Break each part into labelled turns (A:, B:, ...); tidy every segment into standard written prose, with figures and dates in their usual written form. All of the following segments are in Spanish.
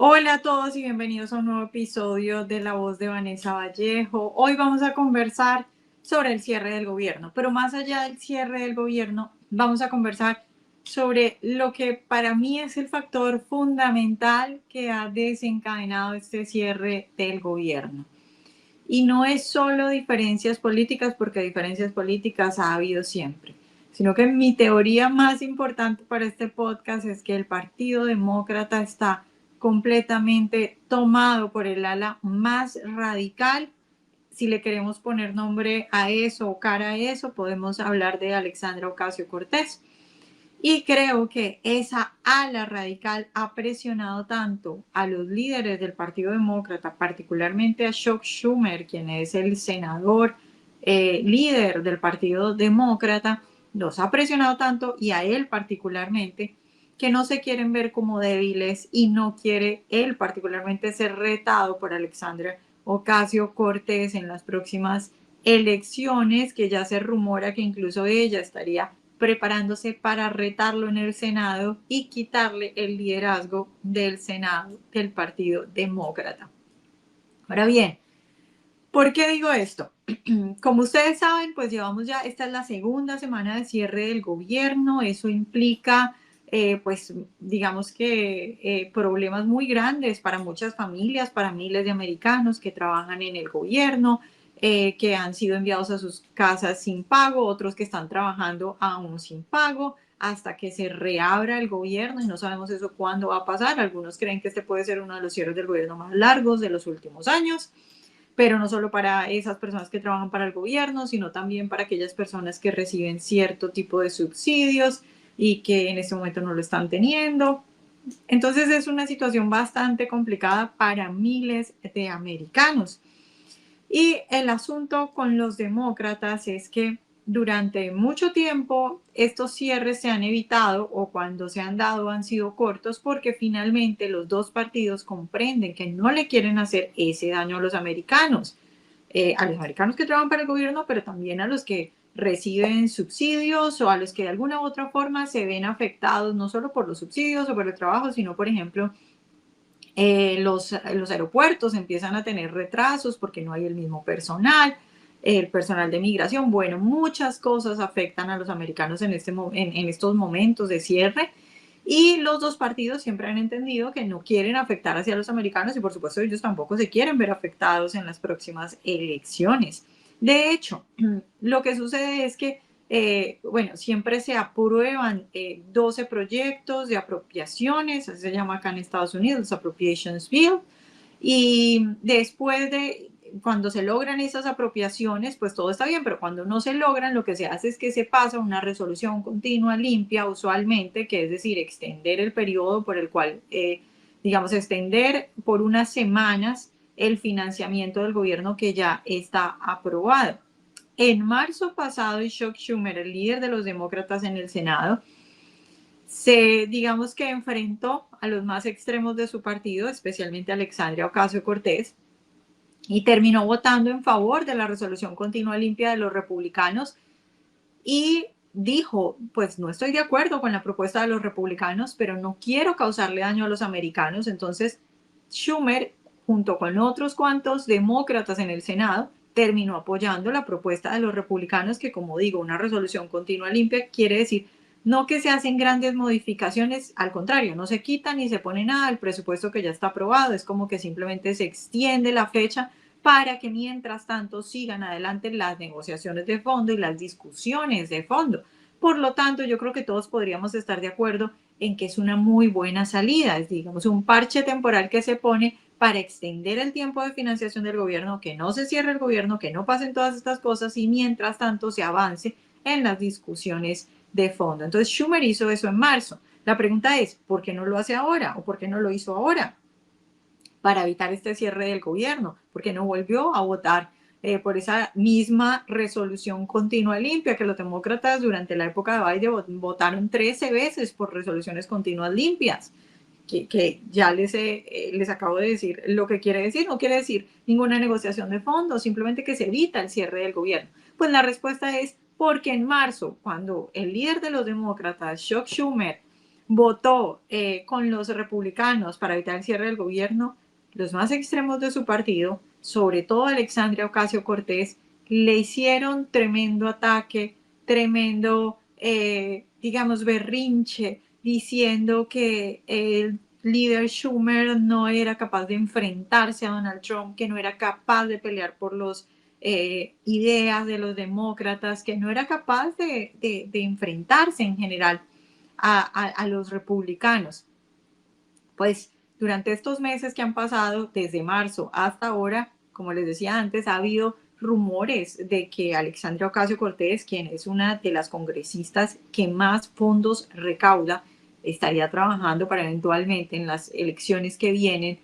A: Hola a todos y bienvenidos a un nuevo episodio de La Voz de Vanessa Vallejo. Hoy vamos a conversar sobre el cierre del gobierno, pero más allá del cierre del gobierno, vamos a conversar sobre lo que para mí es el factor fundamental que ha desencadenado este cierre del gobierno. Y no es solo diferencias políticas, porque diferencias políticas ha habido siempre, sino que mi teoría más importante para este podcast es que el Partido Demócrata está completamente tomado por el ala más radical. Si le queremos poner nombre a eso o cara a eso, podemos hablar de Alexandra Ocasio-Cortez. Y creo que esa ala radical ha presionado tanto a los líderes del Partido Demócrata, particularmente a Chuck Schumer, quien es el senador líder del Partido Demócrata, los ha presionado tanto y a él particularmente, que no se quieren ver como débiles y no quiere él particularmente ser retado por Alexandra Ocasio-Cortez en las próximas elecciones, que ya se rumora que incluso ella estaría preparándose para retarlo en el Senado y quitarle el liderazgo del Senado del Partido Demócrata. Ahora bien, ¿por qué digo esto? Como ustedes saben, pues llevamos ya, esta es la segunda semana de cierre del gobierno. Eso implica, pues digamos que problemas muy grandes para muchas familias, para miles de americanos que trabajan en el gobierno, que han sido enviados a sus casas sin pago, otros que están trabajando aún sin pago, hasta que se reabra el gobierno y no sabemos eso cuándo va a pasar. Algunos creen que este puede ser uno de los cierres del gobierno más largos de los últimos años, pero no solo para esas personas que trabajan para el gobierno, sino también para aquellas personas que reciben cierto tipo de subsidios y que en este momento no lo están teniendo. Entonces es una situación bastante complicada para miles de americanos. Y el asunto con los demócratas es que durante mucho tiempo estos cierres se han evitado, o cuando se han dado han sido cortos, porque finalmente los dos partidos comprenden que no le quieren hacer ese daño a los americanos que trabajan para el gobierno, pero también a los que reciben subsidios o a los que de alguna u otra forma se ven afectados no solo por los subsidios o por el trabajo, sino por ejemplo los aeropuertos empiezan a tener retrasos porque no hay el mismo personal, el personal de migración. Bueno, muchas cosas afectan a los americanos en estos momentos de cierre, y los dos partidos siempre han entendido que no quieren afectar hacia los americanos y por supuesto ellos tampoco se quieren ver afectados en las próximas elecciones. De hecho, lo que sucede es que bueno, siempre se aprueban 12 proyectos de apropiaciones, así se llama acá en Estados Unidos, Appropriations Bill, y después de cuando se logran esas apropiaciones, pues todo está bien, pero cuando no se logran, lo que se hace es que se pasa una resolución continua limpia, usualmente, que es decir, extender el periodo por el cual, digamos, extender por unas semanas el financiamiento del gobierno que ya está aprobado. En marzo pasado, Chuck Schumer, el líder de los demócratas en el Senado, digamos que enfrentó a los más extremos de su partido, especialmente a Alexandria Ocasio-Cortez, y terminó votando en favor de la resolución continua limpia de los republicanos y dijo, pues no estoy de acuerdo con la propuesta de los republicanos, pero no quiero causarle daño a los americanos. Entonces, Schumer, junto con otros cuantos demócratas en el Senado, terminó apoyando la propuesta de los republicanos, que como digo, una resolución continua limpia quiere decir no que se hacen grandes modificaciones, al contrario, no se quita ni se pone nada al presupuesto que ya está aprobado, es como que simplemente se extiende la fecha para que mientras tanto sigan adelante las negociaciones de fondo y las discusiones de fondo. Por lo tanto, yo creo que todos podríamos estar de acuerdo en que es una muy buena salida, es digamos un parche temporal que se pone para extender el tiempo de financiación del gobierno, que no se cierre el gobierno, que no pasen todas estas cosas y mientras tanto se avance en las discusiones de fondo. Entonces Schumer hizo eso en marzo. La pregunta es, ¿por qué no lo hace ahora o por qué no lo hizo ahora para evitar este cierre del gobierno? ¿Por qué no volvió a votar por esa misma resolución continua limpia que los demócratas durante la época de Biden votaron 13 veces por resoluciones continuas limpias? Que ya les acabo de decir lo que quiere decir. No quiere decir ninguna negociación de fondo, simplemente que se evita el cierre del gobierno. Pues la respuesta es porque en marzo, cuando el líder de los demócratas, Chuck Schumer, votó con los republicanos para evitar el cierre del gobierno, los más extremos de su partido, sobre todo Alexandria Ocasio-Cortez, le hicieron tremendo ataque, tremendo, digamos, berrinche, diciendo que el líder Schumer no era capaz de enfrentarse a Donald Trump, que no era capaz de pelear por los ideas de los demócratas, que no era capaz de enfrentarse en general a los republicanos. Pues durante estos meses que han pasado, desde marzo hasta ahora, como les decía antes, ha habido rumores de que Alexandria Ocasio-Cortez, quien es una de las congresistas que más fondos recauda, estaría trabajando para eventualmente en las elecciones que vienen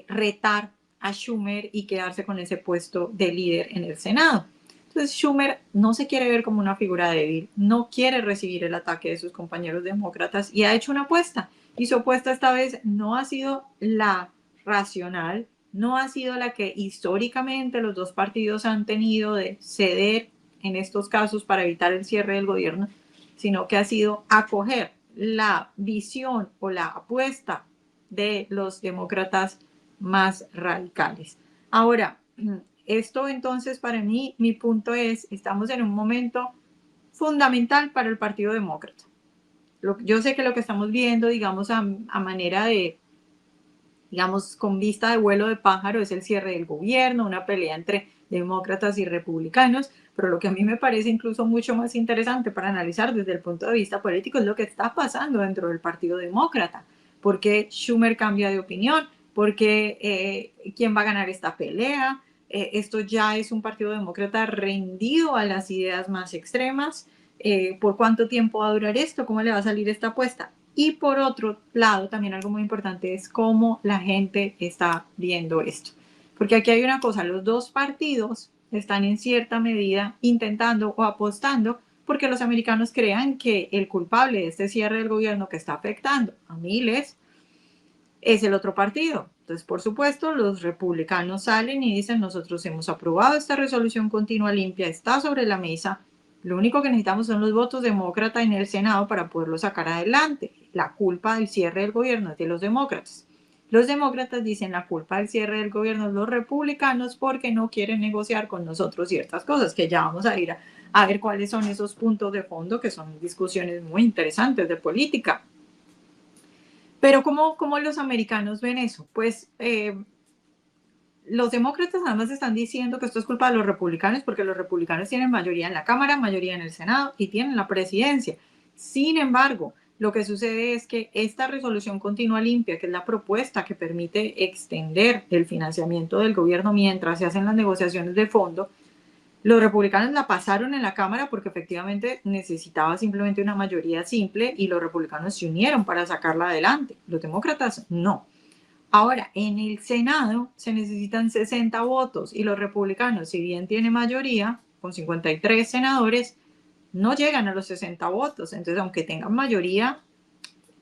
A: retar a Schumer y quedarse con ese puesto de líder en el Senado. Entonces Schumer no se quiere ver como una figura débil, no quiere recibir el ataque de sus compañeros demócratas y ha hecho una apuesta. Y su apuesta esta vez no ha sido la racional, no ha sido la que históricamente los dos partidos han tenido de ceder en estos casos para evitar el cierre del gobierno, sino que ha sido acoger la visión o la apuesta de los demócratas más radicales. Ahora, esto entonces para mí, mi punto es, estamos en un momento fundamental para el Partido Demócrata. Yo sé que lo que estamos viendo, digamos, a manera de, digamos, con vista de vuelo de pájaro, es el cierre del gobierno, una pelea entre demócratas y republicanos, pero lo que a mí me parece incluso mucho más interesante para analizar desde el punto de vista político es lo que está pasando dentro del Partido Demócrata. ¿Por qué Schumer cambia de opinión? ¿Por qué quién va a ganar esta pelea? Esto ya es un Partido Demócrata rendido a las ideas más extremas. ¿Por cuánto tiempo va a durar esto? ¿Cómo le va a salir esta apuesta? Y por otro lado, también algo muy importante es cómo la gente está viendo esto. Porque aquí hay una cosa, los dos partidos están en cierta medida intentando o apostando porque los americanos crean que el culpable de este cierre del gobierno que está afectando a miles es el otro partido. Entonces, por supuesto, los republicanos salen y dicen, nosotros hemos aprobado esta resolución continua limpia, está sobre la mesa, lo único que necesitamos son los votos demócratas en el Senado para poderlo sacar adelante. La culpa del cierre del gobierno es de los demócratas. Los demócratas dicen la culpa del cierre del gobierno es los republicanos porque no quieren negociar con nosotros ciertas cosas, que ya vamos a ir a ver cuáles son esos puntos de fondo, que son discusiones muy interesantes de política. Pero ¿cómo los americanos ven eso? Pues los demócratas además están diciendo que esto es culpa de los republicanos porque los republicanos tienen mayoría en la Cámara, mayoría en el Senado y tienen la presidencia. Sin embargo, lo que sucede es que esta resolución continua limpia, que es la propuesta que permite extender el financiamiento del gobierno mientras se hacen las negociaciones de fondo, los republicanos la pasaron en la Cámara porque efectivamente necesitaba simplemente una mayoría simple y los republicanos se unieron para sacarla adelante. Los demócratas no. Ahora, en el Senado se necesitan 60 votos y los republicanos, si bien tienen mayoría, con 53 senadores, no llegan a los 60 votos. Entonces, aunque tengan mayoría,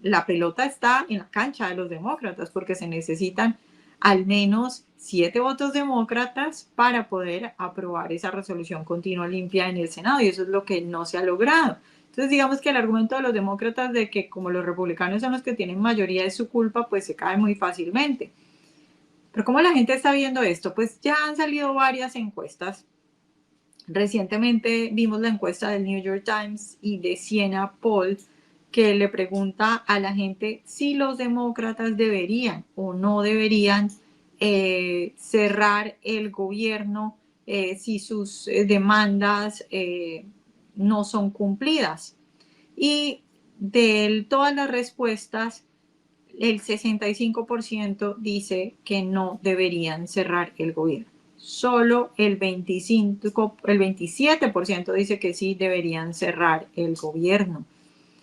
A: la pelota está en la cancha de los demócratas porque se necesitan al menos 7 votos demócratas para poder aprobar esa resolución continua limpia en el Senado y eso es lo que no se ha logrado. Entonces digamos que el argumento de los demócratas de que como los republicanos son los que tienen mayoría de su culpa, pues se cae muy fácilmente. Pero ¿cómo la gente está viendo esto? Pues ya han salido varias encuestas. Recientemente vimos la encuesta del New York Times y de Siena Poll que le pregunta a la gente si los demócratas deberían o no deberían cerrar el gobierno si sus demandas no son cumplidas. Y de todas las respuestas, el 65% dice que no deberían cerrar el gobierno. Solo el 27% dice que sí deberían cerrar el gobierno.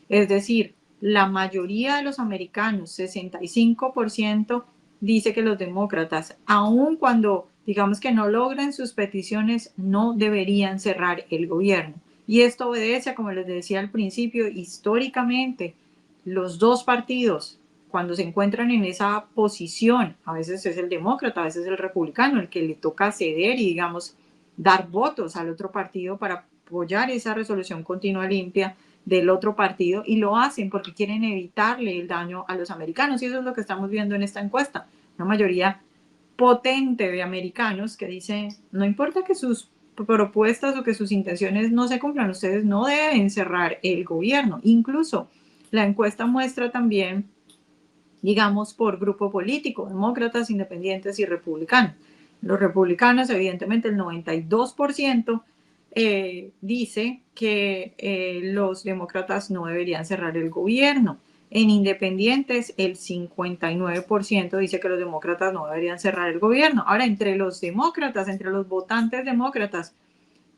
A: Es decir, la mayoría de los americanos, 65%, dice que los demócratas, aun cuando digamos que no logren sus peticiones, no deberían cerrar el gobierno. Y esto obedece, como les decía al principio, históricamente los dos partidos, cuando se encuentran en esa posición, a veces es el demócrata, a veces es el republicano, el que le toca ceder y, digamos, dar votos al otro partido para apoyar esa resolución continua limpia, del otro partido, y lo hacen porque quieren evitarle el daño a los americanos, y eso es lo que estamos viendo en esta encuesta. Una mayoría potente de americanos que dice, no importa que sus propuestas o que sus intenciones no se cumplan, ustedes no deben cerrar el gobierno. Incluso la encuesta muestra también, digamos, por grupo político, demócratas, independientes y republicanos. Los republicanos, evidentemente, el 92% dice que los demócratas no deberían cerrar el gobierno. En independientes, el 59% dice que los demócratas no deberían cerrar el gobierno. Ahora, entre los demócratas, entre los votantes demócratas,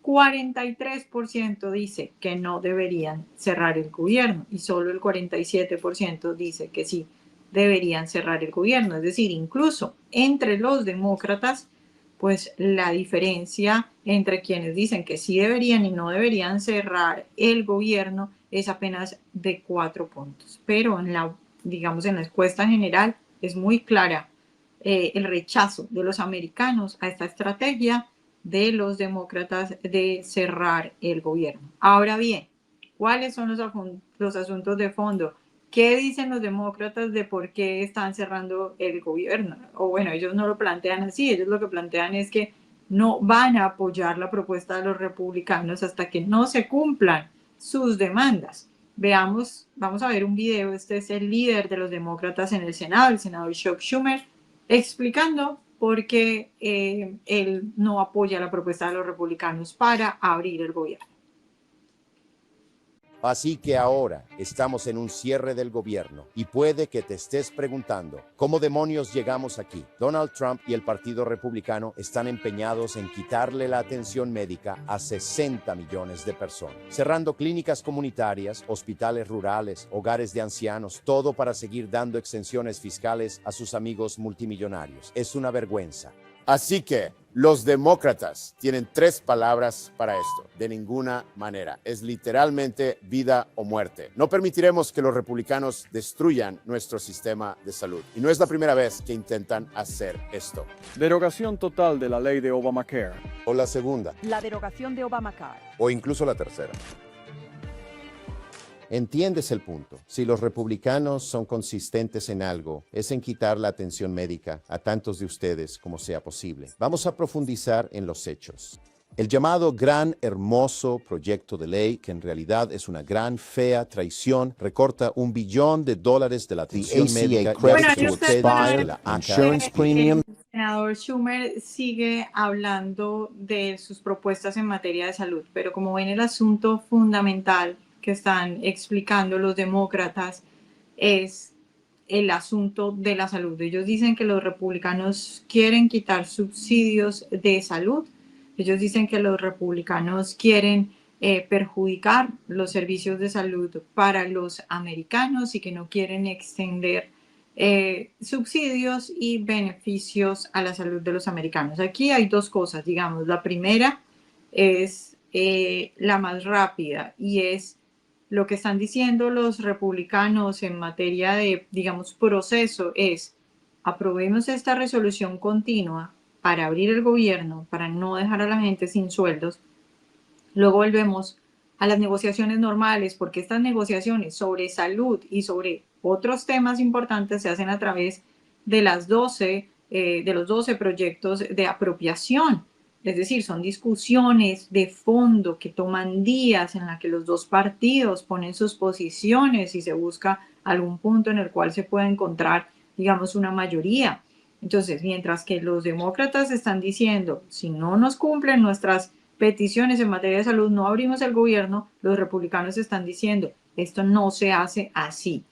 A: 43% dice que no deberían cerrar el gobierno y solo el 47% dice que sí deberían cerrar el gobierno. Es decir, incluso entre los demócratas, pues la diferencia entre quienes dicen que sí deberían y no deberían cerrar el gobierno es apenas de 4 puntos. Pero en la, digamos, en la encuesta general es muy clara el rechazo de los americanos a esta estrategia de los demócratas de cerrar el gobierno. Ahora bien, ¿cuáles son los asuntos de fondo? ¿Qué dicen los demócratas de por qué están cerrando el gobierno? O bueno, ellos no lo plantean así, ellos lo que plantean es que no van a apoyar la propuesta de los republicanos hasta que no se cumplan sus demandas. Veamos, vamos a ver un video. Este es el líder de los demócratas en el senador Chuck Schumer, explicando por qué él no apoya la propuesta de los republicanos para abrir el gobierno.
B: Así que ahora estamos en un cierre del gobierno y puede que te estés preguntando, ¿cómo demonios llegamos aquí? Donald Trump y el Partido Republicano están empeñados en quitarle la atención médica a 60 millones de personas, cerrando clínicas comunitarias, hospitales rurales, hogares de ancianos, todo para seguir dando exenciones fiscales a sus amigos multimillonarios. Es una vergüenza. Así que los demócratas tienen 3 palabras para esto: de ninguna manera. Es literalmente vida o muerte. No permitiremos que los republicanos destruyan nuestro sistema de salud. Y no es la primera vez que intentan hacer esto.
C: Derogación total de la ley de Obamacare.
D: O la segunda.
E: La derogación de Obamacare.
D: O incluso la tercera.
B: ¿Entiendes el punto? Si los republicanos son consistentes en algo, es en quitar la atención médica a tantos de ustedes como sea posible. Vamos a profundizar en los hechos. El llamado gran hermoso proyecto de ley, que en realidad es una gran fea traición, recorta $1 billón de la atención médica y
A: Bueno,
B: hace que
A: usted
B: ustedes de la
A: insurance premium. El senador Schumer sigue hablando de sus propuestas en materia de salud, pero como ven, el asunto fundamental que están explicando los demócratas es el asunto de la salud. Ellos dicen que los republicanos quieren quitar subsidios de salud. Ellos dicen que los republicanos quieren perjudicar los servicios de salud para los americanos y que no quieren extender subsidios y beneficios a la salud de los americanos. Aquí hay 2 cosas, digamos. La primera es la más rápida y es lo que están diciendo los republicanos en materia de, digamos, proceso es: aprobemos esta resolución continua para abrir el gobierno, para no dejar a la gente sin sueldos. Luego volvemos a las negociaciones normales, porque estas negociaciones sobre salud y sobre otros temas importantes se hacen a través de los 12 proyectos de apropiación. Es decir, son discusiones de fondo que toman días en las que los 2 partidos ponen sus posiciones y se busca algún punto en el cual se pueda encontrar, digamos, una mayoría. Entonces, mientras que los demócratas están diciendo, si no nos cumplen nuestras peticiones en materia de salud, no abrimos el gobierno, los republicanos están diciendo, esto no se hace así.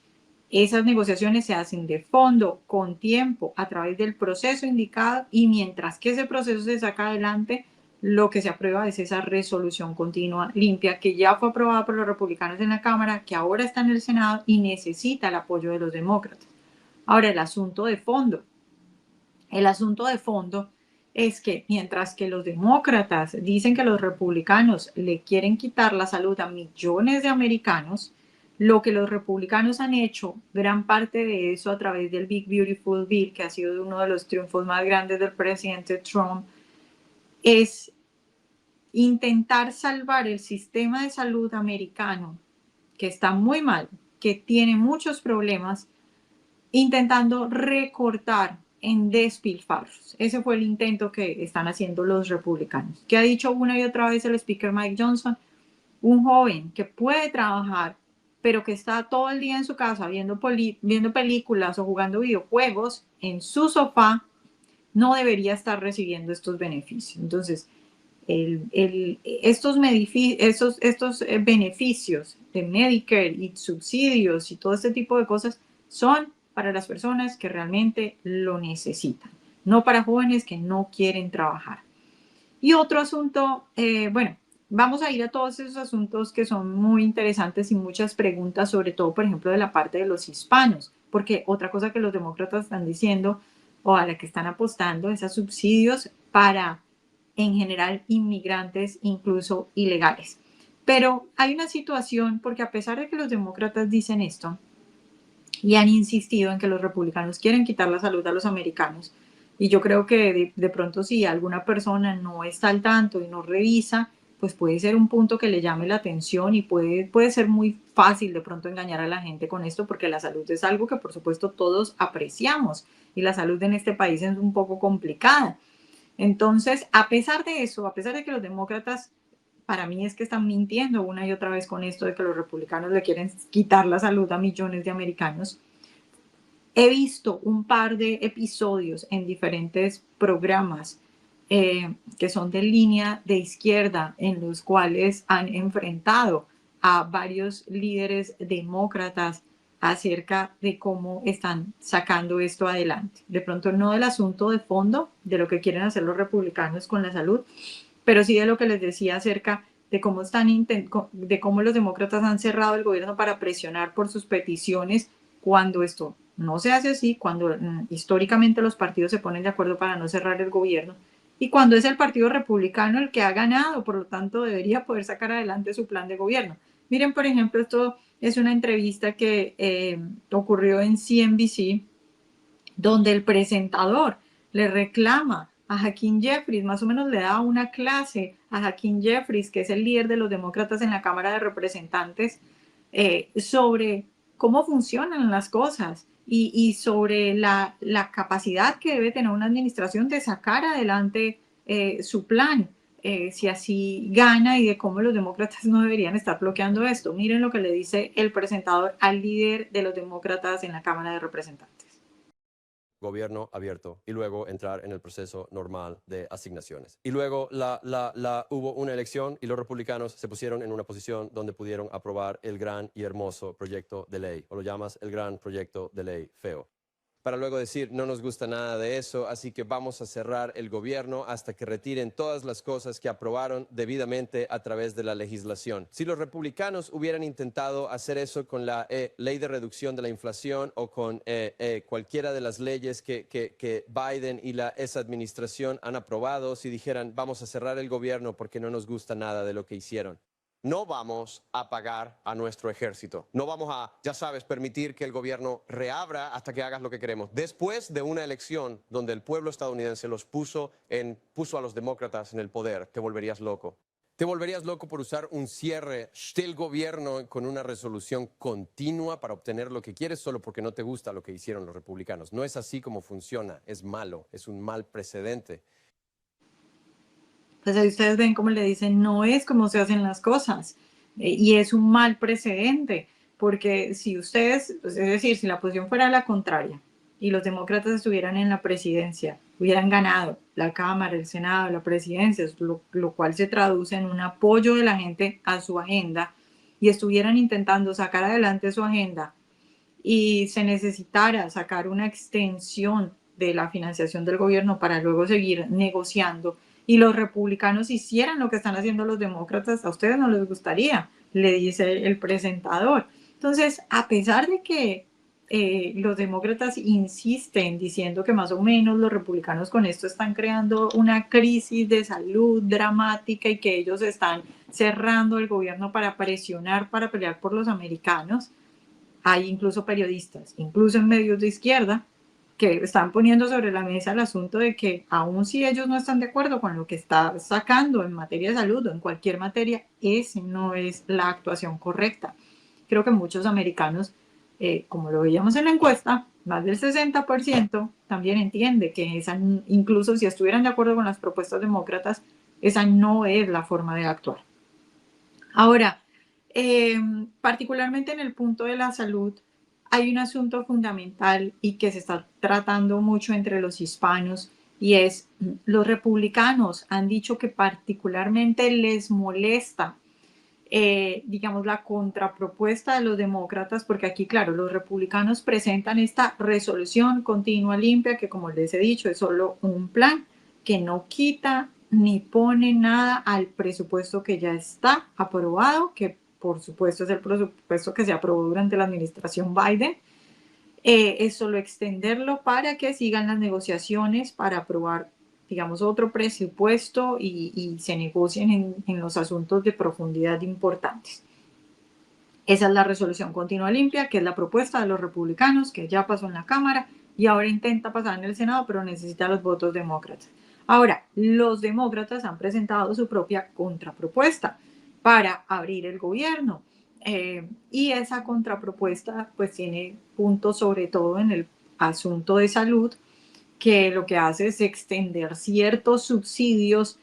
A: Esas negociaciones se hacen de fondo, con tiempo, a través del proceso indicado, y mientras que ese proceso se saca adelante, lo que se aprueba es esa resolución continua limpia que ya fue aprobada por los republicanos en la Cámara, que ahora está en el Senado y necesita el apoyo de los demócratas. Ahora, el asunto de fondo. El asunto de fondo es que mientras que los demócratas dicen que los republicanos le quieren quitar la salud a millones de americanos, lo que los republicanos han hecho, gran parte de eso a través del Big Beautiful Bill, que ha sido uno de los triunfos más grandes del presidente Trump, es intentar salvar el sistema de salud americano que está muy mal, que tiene muchos problemas, intentando recortar en despilfarros. Ese fue el intento que están haciendo los republicanos. Que ha dicho una y otra vez el speaker Mike Johnson, un joven que puede trabajar, pero que está todo el día en su casa viendo películas o jugando videojuegos en su sofá, no debería estar recibiendo estos beneficios. Entonces, estos beneficios de Medicare y subsidios y todo este tipo de cosas son para las personas que realmente lo necesitan, no para jóvenes que no quieren trabajar. Y otro asunto, bueno, vamos a ir a todos esos asuntos que son muy interesantes y muchas preguntas, sobre todo, por ejemplo, de la parte de los hispanos, porque otra cosa que los demócratas están diciendo o a la que están apostando es a subsidios para, en general, inmigrantes, incluso ilegales. Pero hay una situación, porque a pesar de que los demócratas dicen esto y han insistido en que los republicanos quieren quitar la salud a los americanos, y yo creo que de pronto si alguna persona no está al tanto y no revisa, pues puede ser un punto que le llame la atención y puede ser muy fácil de pronto engañar a la gente con esto, porque la salud es algo que por supuesto todos apreciamos y la salud en este país es un poco complicada. Entonces, a pesar de eso, a pesar de que los demócratas, para mí es que están mintiendo una y otra vez con esto de que los republicanos le quieren quitar la salud a millones de americanos, he visto un par de episodios en diferentes programas que son de línea de izquierda, en los cuales han enfrentado a varios líderes demócratas acerca de cómo están sacando esto adelante. De pronto no del asunto de fondo, de lo que quieren hacer los republicanos con la salud, pero sí de lo que les decía acerca de cómo de cómo los demócratas han cerrado el gobierno para presionar por sus peticiones, cuando esto no se hace así, cuando históricamente los partidos se ponen de acuerdo para no cerrar el gobierno, y cuando es el Partido Republicano el que ha ganado, por lo tanto debería poder sacar adelante su plan de gobierno. Miren, por ejemplo, esto es una entrevista que ocurrió en CNBC, donde el presentador le reclama a Hakeem Jeffries, más o menos le da una clase a Hakeem Jeffries, que es el líder de los demócratas en la Cámara de Representantes, sobre cómo funcionan las cosas y sobre la capacidad que debe tener una administración de sacar adelante su plan, si así gana, y de cómo los demócratas no deberían estar bloqueando esto. Miren lo que le dice el presentador al líder de los demócratas en la Cámara de Representantes.
F: Gobierno abierto y luego entrar en el proceso normal de asignaciones. Y luego hubo una elección y los republicanos se pusieron en una posición donde pudieron aprobar el gran y hermoso proyecto de ley, o lo llamas el gran proyecto de ley feo. Para luego decir, no nos gusta nada de eso, así que vamos a cerrar el gobierno hasta que retiren todas las cosas que aprobaron debidamente a través de la legislación. Si los republicanos hubieran intentado hacer eso con la ley de reducción de la inflación o con cualquiera de las leyes que Biden y esa administración han aprobado, si dijeran, vamos a cerrar el gobierno porque no nos gusta nada de lo que hicieron. No vamos a pagar a nuestro ejército. No vamos a, ya sabes, permitir que el gobierno reabra hasta que hagas lo que queremos. Después de una elección donde el pueblo estadounidense puso a los demócratas en el poder, te volverías loco. Te volverías loco por usar un cierre del gobierno con una resolución continua para obtener lo que quieres solo porque no te gusta lo que hicieron los republicanos. No es así como funciona. Es malo. Es un mal precedente.
A: Pues ahí ustedes ven cómo le dicen, no es como se hacen las cosas, y es un mal precedente, porque si ustedes, es decir, si la posición fuera la contraria y los demócratas estuvieran en la presidencia, hubieran ganado la Cámara, el Senado, la presidencia, lo cual se traduce en un apoyo de la gente a su agenda, y estuvieran intentando sacar adelante su agenda y se necesitara sacar una extensión de la financiación del gobierno para luego seguir negociando, y los republicanos hicieran lo que están haciendo los demócratas, a ustedes no les gustaría, le dice el presentador. Entonces, a pesar de que los demócratas insisten diciendo que más o menos los republicanos con esto están creando una crisis de salud dramática y que ellos están cerrando el gobierno para presionar, para pelear por los americanos, hay incluso periodistas, incluso en medios de izquierda, que están poniendo sobre la mesa el asunto de que aun si ellos no están de acuerdo con lo que está sacando en materia de salud o en cualquier materia, esa no es la actuación correcta. creo que muchos americanos, como lo veíamos en la encuesta, más del 60% también entiende que esa, incluso si estuvieran de acuerdo con las propuestas demócratas, esa no es la forma de actuar. Ahora, particularmente en el punto de la salud, hay un asunto fundamental y que se está tratando mucho entre los hispanos, y es, los republicanos han dicho que particularmente les molesta, digamos, la contrapropuesta de los demócratas, porque aquí, claro, los republicanos presentan esta resolución continua limpia que, como les he dicho, es solo un plan que no quita ni pone nada al presupuesto que ya está aprobado, que por supuesto es el presupuesto que se aprobó durante la administración Biden. Es solo extenderlo para que sigan las negociaciones para aprobar, digamos, otro presupuesto y se negocien en los asuntos de profundidad importantes. Esa es la resolución continua limpia, que es la propuesta de los republicanos, que ya pasó en la Cámara y ahora intenta pasar en el Senado, pero necesita los votos demócratas. Ahora, los demócratas han presentado su propia contrapropuesta para abrir el gobierno. Y esa contrapropuesta pues tiene puntos sobre todo en el asunto de salud, que lo que hace es extender ciertos subsidios,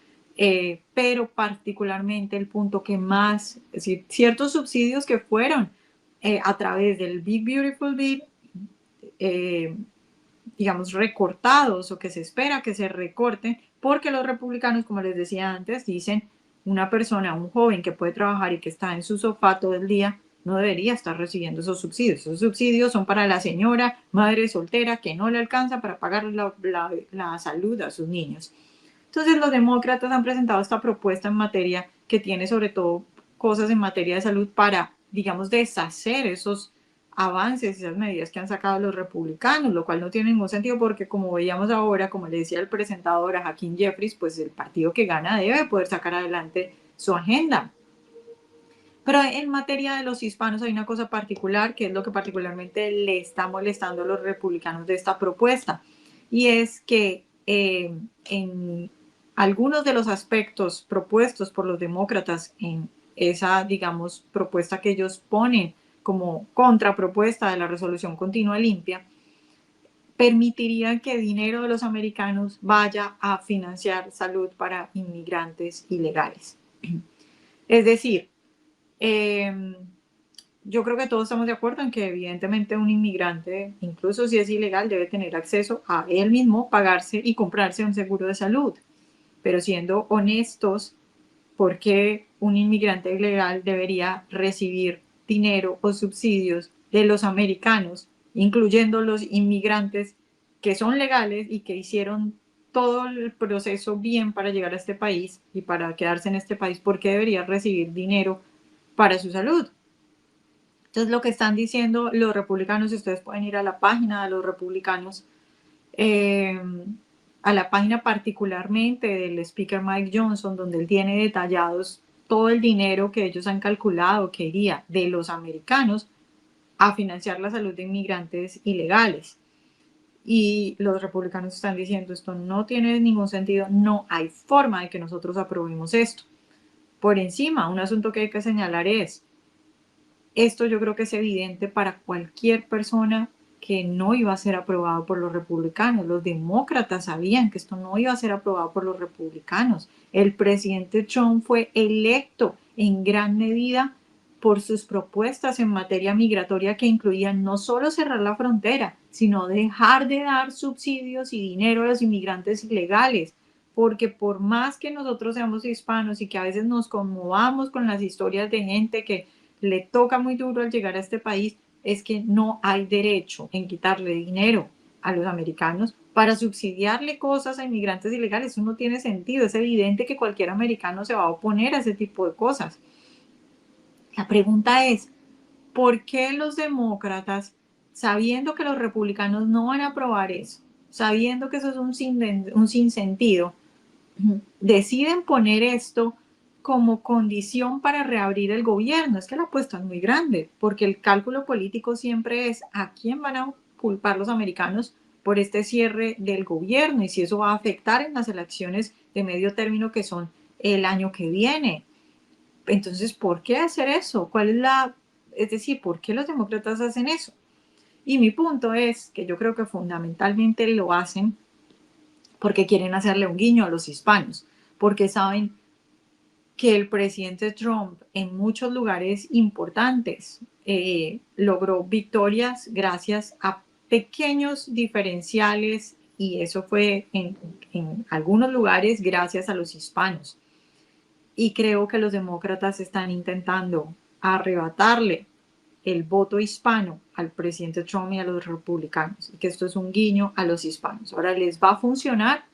A: pero particularmente el punto que más, es decir, ciertos subsidios que fueron a través del Big Beautiful Bill, digamos, recortados o que se espera que se recorten, porque los republicanos, como les decía antes, dicen una persona, un joven que puede trabajar y que está en su sofá todo el día, no debería estar recibiendo esos subsidios. Esos subsidios son para la señora madre soltera que no le alcanza para pagar la salud a sus niños. Entonces los demócratas han presentado esta propuesta en materia que tiene sobre todo cosas en materia de salud para, digamos, deshacer esos avances, esas medidas que han sacado los republicanos, lo cual no tiene ningún sentido porque, como veíamos ahora, como le decía el presentador a Hakeem Jeffries, pues el partido que gana debe poder sacar adelante su agenda. Pero en materia de los hispanos hay una cosa particular que es lo que particularmente le está molestando a los republicanos de esta propuesta, y es que en algunos de los aspectos propuestos por los demócratas en esa, digamos, propuesta que ellos ponen como contrapropuesta de la resolución continua limpia, permitirían que dinero de los americanos vaya a financiar salud para inmigrantes ilegales. Es decir, yo creo que todos estamos de acuerdo en que evidentemente un inmigrante, incluso si es ilegal, debe tener acceso a él mismo, pagarse y comprarse un seguro de salud. Pero siendo honestos, ¿por qué un inmigrante ilegal debería recibir dinero o subsidios de los americanos, incluyendo los inmigrantes que son legales y que hicieron todo el proceso bien para llegar a este país y para quedarse en este país? ¿Por qué debería recibir dinero para su salud? Entonces lo que están diciendo los republicanos, ustedes pueden ir a la página de los republicanos, a la página particularmente del speaker Mike Johnson, donde él tiene detallados todo el dinero que ellos han calculado que iría de los americanos a financiar la salud de inmigrantes ilegales. Y los republicanos están diciendo, esto no tiene ningún sentido, no hay forma de que nosotros aprobemos esto. Por encima, un asunto que hay que señalar es, esto yo creo que es evidente para cualquier persona que no iba a ser aprobado por los republicanos. Los demócratas sabían que esto no iba a ser aprobado por los republicanos. El presidente Trump fue electo en gran medida por sus propuestas en materia migratoria que incluían no solo cerrar la frontera, sino dejar de dar subsidios y dinero a los inmigrantes ilegales. Porque por más que nosotros seamos hispanos y que a veces nos conmovamos con las historias de gente que le toca muy duro al llegar a este país, es que no hay derecho en quitarle dinero a los americanos para subsidiarle cosas a inmigrantes ilegales. Eso no tiene sentido. Es evidente que cualquier americano se va a oponer a ese tipo de cosas. La pregunta es, ¿por qué los demócratas, sabiendo que los republicanos no van a aprobar eso, sabiendo que eso es un sinsentido, deciden poner esto como condición para reabrir el gobierno? Es que la apuesta es muy grande, porque el cálculo político siempre es a quién van a culpar los americanos por este cierre del gobierno y si eso va a afectar en las elecciones de medio término que son el año que viene. Entonces, ¿por qué hacer eso? ¿Cuál es Es decir, ¿por qué los demócratas hacen eso? Y mi punto es que yo creo que fundamentalmente lo hacen porque quieren hacerle un guiño a los hispanos, porque saben que el presidente Trump en muchos lugares importantes logró victorias gracias a pequeños diferenciales, y eso fue en algunos lugares gracias a los hispanos. Y creo que los demócratas están intentando arrebatarle el voto hispano al presidente Trump y a los republicanos, y que esto es un guiño a los hispanos. Ahora, ¿les va a funcionar?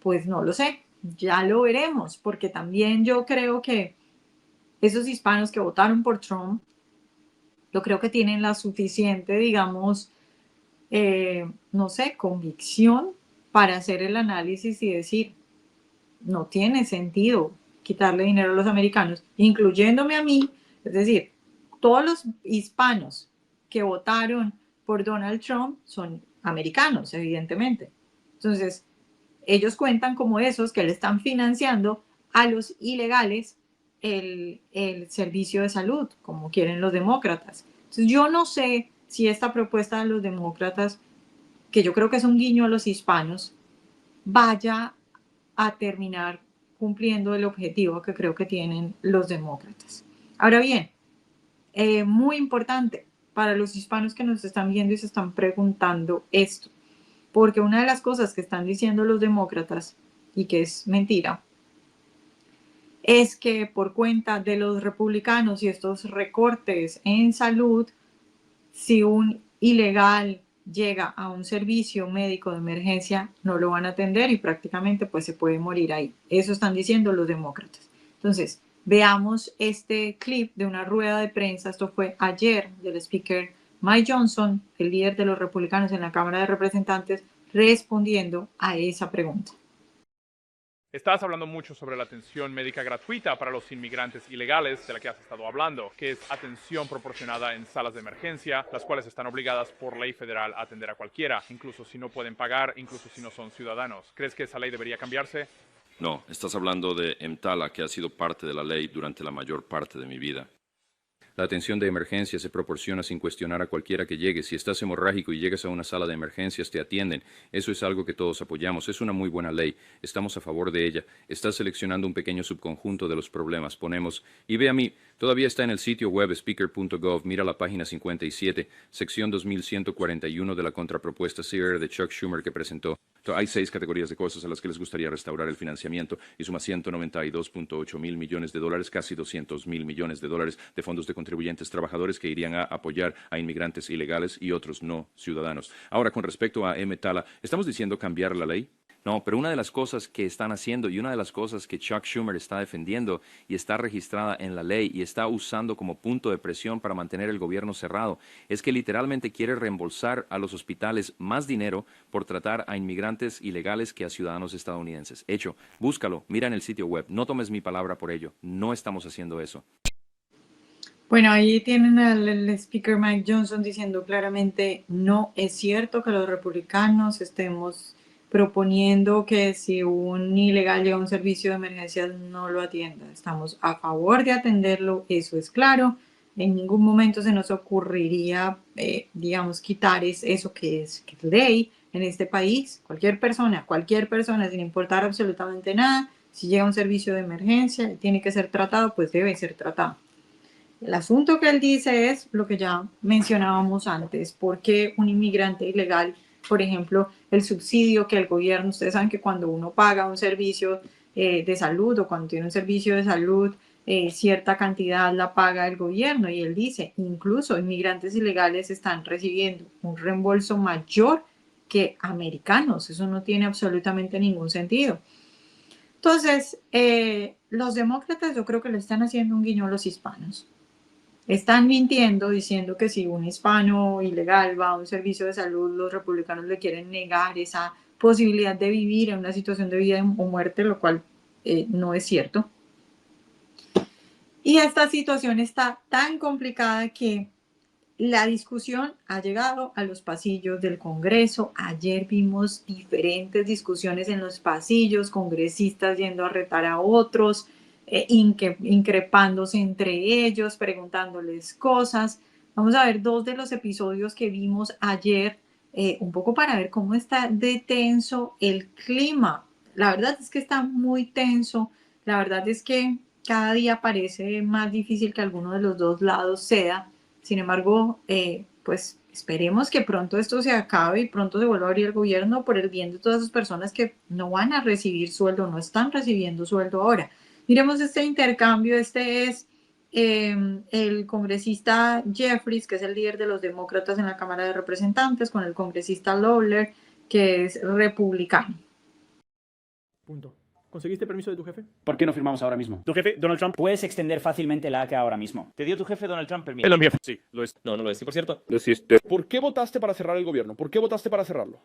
A: Pues no lo sé, ya lo veremos, porque también yo creo que esos hispanos que votaron por Trump, yo creo que tienen la suficiente, digamos, no sé, convicción para hacer el análisis y decir, no tiene sentido quitarle dinero a los americanos, incluyéndome a mí, es decir, todos los hispanos que votaron por Donald Trump son americanos, evidentemente. Entonces, ellos cuentan como esos que le están financiando a los ilegales el servicio de salud, como quieren los demócratas. Entonces, yo no sé si esta propuesta de los demócratas, que yo creo que es un guiño a los hispanos, vaya a terminar cumpliendo el objetivo que creo que tienen los demócratas. Ahora bien, muy importante para los hispanos que nos están viendo y se están preguntando esto, porque una de las cosas que están diciendo los demócratas, y que es mentira, es que por cuenta de los republicanos y estos recortes en salud, si un ilegal llega a un servicio médico de emergencia, no lo van a atender y prácticamente pues se puede morir ahí. Eso están diciendo los demócratas. Entonces, veamos este clip de una rueda de prensa. Esto fue ayer del speaker Mike Johnson, el líder de los republicanos en la Cámara de Representantes, respondiendo a esa pregunta.
G: Estás hablando mucho sobre la atención médica gratuita para los inmigrantes ilegales, de la que has estado hablando, que es atención proporcionada en salas de emergencia, las cuales están obligadas por ley federal a atender a cualquiera, incluso si no pueden pagar, incluso si no son ciudadanos. ¿Crees que esa ley debería cambiarse?
H: No, estás hablando de EMTALA, que ha sido parte de la ley durante la mayor parte de mi vida. La atención de emergencia se proporciona sin cuestionar a cualquiera que llegue. Si estás hemorrágico y llegas a una sala de emergencias, te atienden. Eso es algo que todos apoyamos. Es una muy buena ley. Estamos a favor de ella. Estás seleccionando un pequeño subconjunto de los problemas. Ponemos, y ve a mí, todavía está en el sitio web speaker.gov. Mira la página 57, sección 2141 de la contrapropuesta CR de Chuck Schumer que presentó. Hay 6 categorías de cosas a las que les gustaría restaurar el financiamiento y suma $192.8 mil millones, casi $200 mil millones de fondos de contribuyentes trabajadores que irían a apoyar a inmigrantes ilegales y otros no ciudadanos. Ahora, con respecto a EMTALA, ¿estamos diciendo cambiar la ley? No, pero una de las cosas que están haciendo y una de las cosas que Chuck Schumer está defendiendo y está registrada en la ley y está usando como punto de presión para mantener el gobierno cerrado es que literalmente quiere reembolsar a los hospitales más dinero por tratar a inmigrantes ilegales que a ciudadanos estadounidenses. Hecho, búscalo, mira en el sitio web, no tomes mi palabra por ello, no estamos haciendo eso.
A: Bueno, ahí tienen al speaker Mike Johnson diciendo claramente, no es cierto que los republicanos estemos proponiendo que si un ilegal llega a un servicio de emergencias no lo atienda. Estamos a favor de atenderlo, eso es claro. En ningún momento se nos ocurriría, digamos, quitar eso que es ley en este país. Cualquier persona, sin importar absolutamente nada, si llega a un servicio de emergencia y tiene que ser tratado, pues debe ser tratado. El asunto que él dice es lo que ya mencionábamos antes, porque un inmigrante ilegal, por ejemplo, el subsidio que el gobierno, ustedes saben que cuando uno paga un servicio de salud o cuando tiene un servicio de salud, cierta cantidad la paga el gobierno, y él dice, incluso inmigrantes ilegales están recibiendo un reembolso mayor que americanos. Eso no tiene absolutamente ningún sentido. Entonces, los demócratas yo creo que le están haciendo un guiño a los hispanos. Están mintiendo diciendo que si un hispano ilegal va a un servicio de salud, los republicanos le quieren negar esa posibilidad de vivir en una situación de vida o muerte, lo cual no es cierto. Y esta situación está tan complicada que la discusión ha llegado a los pasillos del Congreso. Ayer vimos diferentes discusiones en los pasillos, congresistas yendo a retar a otros, increpándose entre ellos, preguntándoles cosas. Vamos a ver 2 de los episodios que vimos ayer, un poco para ver cómo está de tenso el clima. La verdad es que está muy tenso, la verdad es que cada día parece más difícil que alguno de los dos lados ceda. Sin embargo, pues esperemos que pronto esto se acabe y pronto se vuelva a abrir el gobierno por el bien de todas esas personas que no van a recibir sueldo, no están recibiendo sueldo ahora. Miremos este intercambio, este es el congresista Jeffries, que es el líder de los demócratas en la Cámara de Representantes, con el congresista Lawler, que es republicano.
I: Punto. ¿Conseguiste permiso de tu jefe?
J: ¿Por qué no firmamos ahora mismo?
I: ¿Tu jefe, Donald Trump?
J: Puedes extender fácilmente la ACA ahora mismo.
I: ¿Te dio tu jefe, Donald Trump, permiso? Es
G: Sí, lo es.
I: No, no lo es. Y por cierto,
C: ¿Por qué votaste para cerrar el gobierno? ¿Por qué votaste para cerrarlo?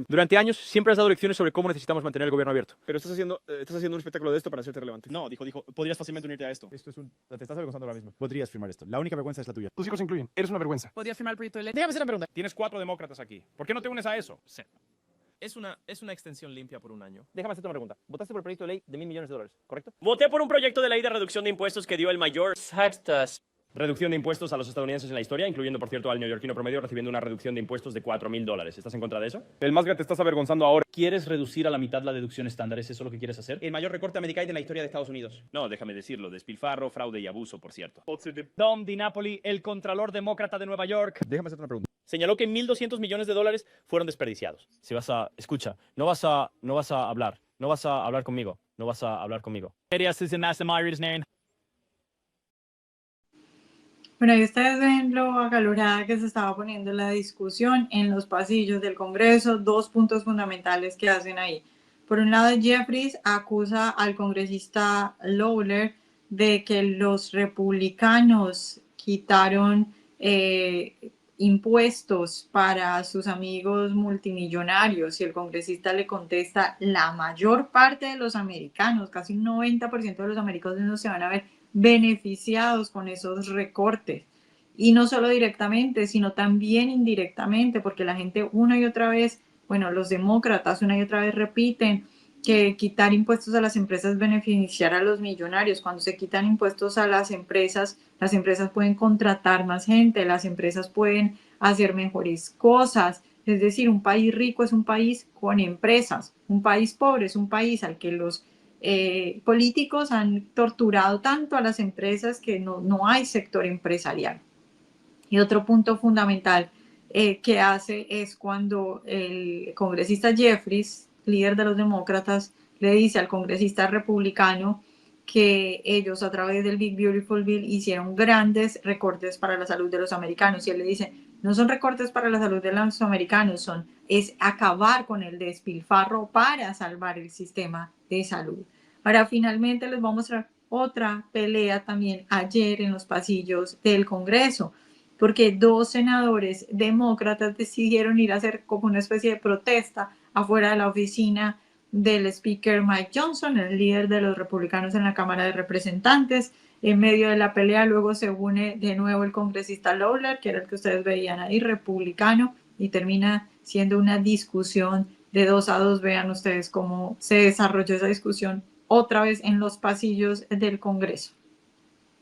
I: durante años siempre has dado lecciones sobre cómo necesitamos mantener el gobierno abierto.
C: Pero estás haciendo un espectáculo de esto para hacerte relevante.
I: No, dijo, podrías fácilmente unirte a esto.
C: Esto es te estás avergonzando ahora mismo. Podrías firmar esto. La única vergüenza es la tuya.
I: Tus hijos se incluyen. Eres una vergüenza.
K: ¿Podrías firmar el proyecto de ley?
I: Déjame hacer una pregunta. Tienes 4 demócratas aquí. ¿Por qué no te unes a eso?
K: Sí. Es una extensión limpia por un año.
I: Déjame hacerte una pregunta. Votaste por el proyecto de ley de $1.000 millones, ¿correcto?
L: Voté por un proyecto de ley de reducción de impuestos que dio el mayor reducción de impuestos a los estadounidenses en la historia, incluyendo, por cierto, al neoyorquino promedio recibiendo una reducción de impuestos de $4.000. ¿Estás en contra de eso?
C: El más que te estás avergonzando ahora.
I: ¿Quieres reducir a la mitad la deducción estándar? ¿Es eso lo que quieres hacer?
L: El mayor recorte a Medicaid en la historia de Estados Unidos.
I: No, déjame decirlo. Despilfarro, fraude y abuso, por cierto.
L: Dom DiNapoli, el contralor demócrata de Nueva York,
C: Déjame hacerte una pregunta.
L: señaló que $1.200 millones fueron desperdiciados.
I: Si vas a... Escucha, no vas a hablar conmigo. No vas a hablar conmigo.
A: Bueno, ahí ustedes ven lo acalorada que se estaba poniendo la discusión en los pasillos del Congreso. 2 puntos fundamentales que hacen ahí. Por un lado, Jeffries acusa al congresista Lawler de que los republicanos quitaron impuestos para sus amigos multimillonarios, y el congresista le contesta: la mayor parte de los americanos, casi un 90% de los americanos, no se van a ver beneficiados con esos recortes, y no solo directamente, sino también indirectamente, porque la gente una y otra vez, bueno, los demócratas una y otra vez repiten que quitar impuestos a las empresas beneficiará a los millonarios. Cuando se quitan impuestos a las empresas pueden contratar más gente, las empresas pueden hacer mejores cosas. Es decir, un país rico es un país con empresas, un país pobre es un país al que los políticos han torturado tanto a las empresas que no hay sector empresarial. Y otro punto fundamental que hace es cuando el congresista Jeffries, líder de los demócratas, le dice al congresista republicano que ellos a través del Big Beautiful Bill hicieron grandes recortes para la salud de los americanos, y él le dice: no son recortes para la salud de los americanos, es acabar con el despilfarro para salvar el sistema de salud. Ahora, finalmente les voy a mostrar otra pelea también ayer en los pasillos del Congreso, porque 2 senadores demócratas decidieron ir a hacer como una especie de protesta afuera de la oficina del speaker Mike Johnson, el líder de los republicanos en la Cámara de Representantes. En medio de la pelea luego se une de nuevo el congresista Lawler, que era el que ustedes veían ahí, republicano, y termina siendo una discusión de 2 a 2. Vean ustedes cómo se desarrolló esa discusión otra vez en los pasillos del Congreso.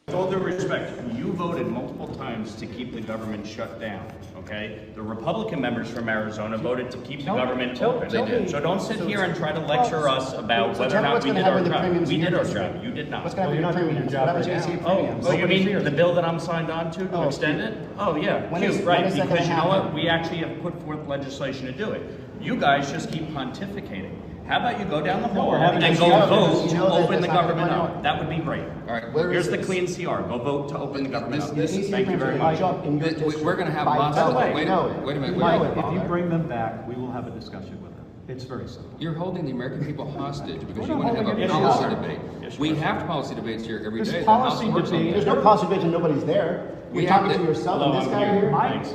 J: With all due respect, you voted multiple times to keep the government shut down, okay? The Republican members from Arizona voted to keep the government open. So don't sit here and try to lecture us about whether or not we did our job. We did our job. You did not.
M: What's going to happen to your premiums?
J: Oh, you mean the bill that I'm signed on to extend it? Oh, yeah, cute, right, because you know what? We actually have put forth legislation to do it. You guys just keep pontificating. How about you go down the hall and go vote to open the government up? That would be great. All right, here's the clean CR. Go vote to open the government up. Thank you very much.
M: We're going to have lots of... Wait a minute.
N: If you bring them back, we will have a discussion with them. It's very simple.
H: You're holding the American people hostage because you want to have a policy debate. We have policy debates here every day.
M: There's no policy debate and nobody's there. You're talking to yourself and this guy here.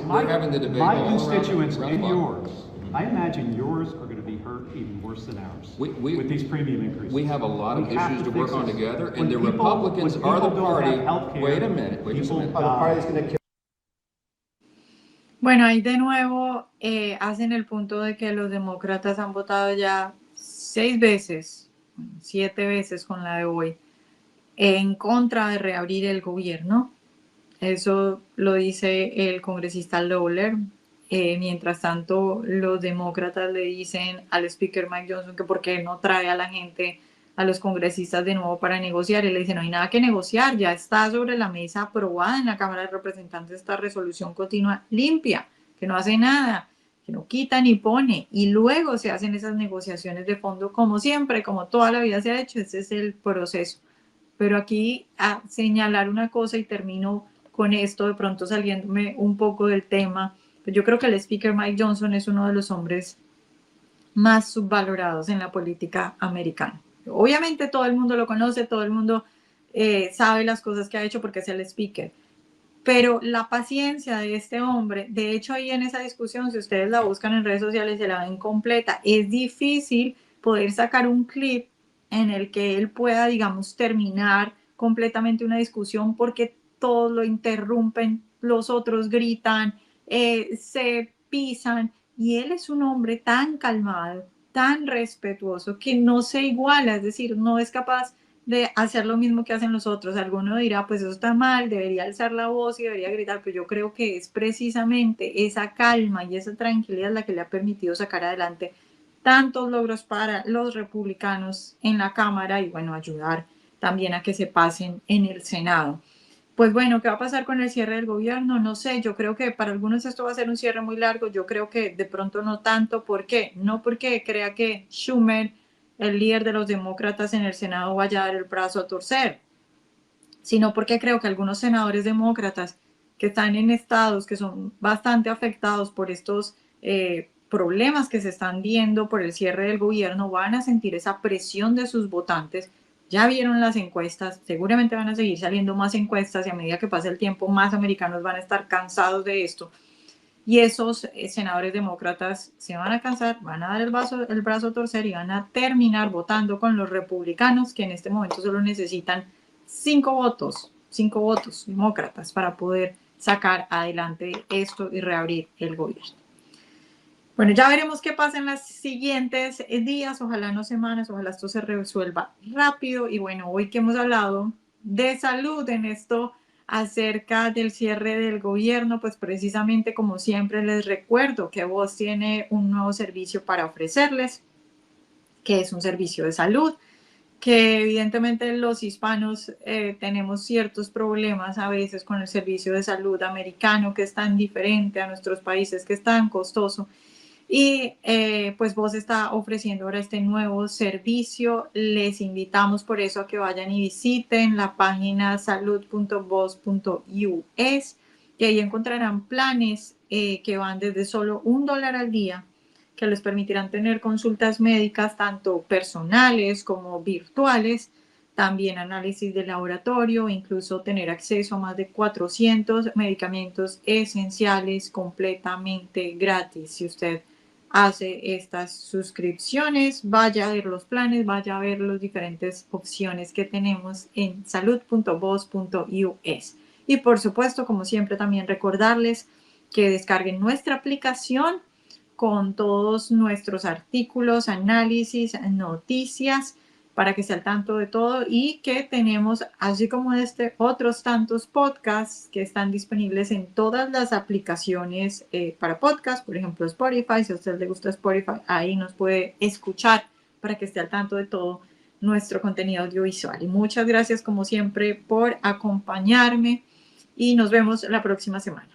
H: We're having the debate.
N: My constituents and yours, I imagine yours are going to be hurt even worse than ours with these premium increases.
H: We have a lot of issues to work on together, and the Republicans are the party. Wait a minute.
A: Bueno, ahí de nuevo hacen el punto de que los demócratas han votado ya 6 veces, 7 veces con la de hoy, en contra de reabrir el gobierno. Eso lo dice el congresista Lawler. Mientras tanto, los demócratas le dicen al speaker Mike Johnson que por qué no trae a la gente, a los congresistas de nuevo para negociar. Y le dicen, no hay nada que negociar, ya está sobre la mesa aprobada en la Cámara de Representantes esta resolución continua limpia, que no hace nada, que no quita ni pone. Y luego se hacen esas negociaciones de fondo como siempre, como toda la vida se ha hecho. Ese es el proceso. Pero aquí a señalar una cosa y termino con esto, de pronto saliéndome un poco del tema. Yo creo que el speaker Mike Johnson es uno de los hombres más subvalorados en la política americana. Obviamente todo el mundo lo conoce, todo el mundo sabe las cosas que ha hecho porque es el speaker. Pero la paciencia de este hombre, de hecho ahí en esa discusión, si ustedes la buscan en redes sociales, se la ven completa. Es difícil poder sacar un clip en el que él pueda, digamos, terminar completamente una discusión porque todos lo interrumpen, los otros gritan, se pisan, y él es un hombre tan calmado, tan respetuoso, que no se iguala, es decir, no es capaz de hacer lo mismo que hacen los otros. Alguno dirá, pues eso está mal, debería alzar la voz y debería gritar, pero yo creo que es precisamente esa calma y esa tranquilidad la que le ha permitido sacar adelante tantos logros para los republicanos en la Cámara y, bueno, ayudar también a que se pasen en el Senado. Pues bueno, ¿qué va a pasar con el cierre del gobierno? No sé, yo creo que para algunos esto va a ser un cierre muy largo, yo creo que de pronto no tanto. ¿Por qué? No porque crea que Schumer, el líder de los demócratas en el Senado, vaya a dar el brazo a torcer, sino porque creo que algunos senadores demócratas que están en estados que son bastante afectados por estos problemas que se están viendo por el cierre del gobierno van a sentir esa presión de sus votantes. Ya vieron las encuestas, seguramente van a seguir saliendo más encuestas y a medida que pase el tiempo más americanos van a estar cansados de esto. Y esos senadores demócratas se van a cansar, van a dar el brazo a torcer y van a terminar votando con los republicanos, que en este momento solo necesitan 5 votos demócratas para poder sacar adelante esto y reabrir el gobierno. Bueno, ya veremos qué pasa en los siguientes días, ojalá no semanas, ojalá esto se resuelva rápido. Y bueno, hoy que hemos hablado de salud en esto acerca del cierre del gobierno, pues precisamente como siempre les recuerdo que Voz tiene un nuevo servicio para ofrecerles, que es un servicio de salud, que evidentemente los hispanos tenemos ciertos problemas a veces con el servicio de salud americano, que es tan diferente a nuestros países, que es tan costoso. Y pues Voz está ofreciendo ahora este nuevo servicio. Les invitamos por eso a que vayan y visiten la página salud.voz.us y ahí encontrarán planes que van desde solo $1 al día, que les permitirán tener consultas médicas tanto personales como virtuales, también análisis de laboratorio, incluso tener acceso a más de 400 medicamentos esenciales completamente gratis. Si usted hace estas suscripciones, vaya a ver los planes, vaya a ver las diferentes opciones que tenemos en salud.voz.us. Y por supuesto, como siempre, también recordarles que descarguen nuestra aplicación con todos nuestros artículos, análisis, noticias, para que esté al tanto de todo, y que tenemos, así como otros tantos podcasts que están disponibles en todas las aplicaciones para podcast, por ejemplo Spotify. Si a usted le gusta Spotify, ahí nos puede escuchar para que esté al tanto de todo nuestro contenido audiovisual. Y muchas gracias como siempre por acompañarme y nos vemos la próxima semana.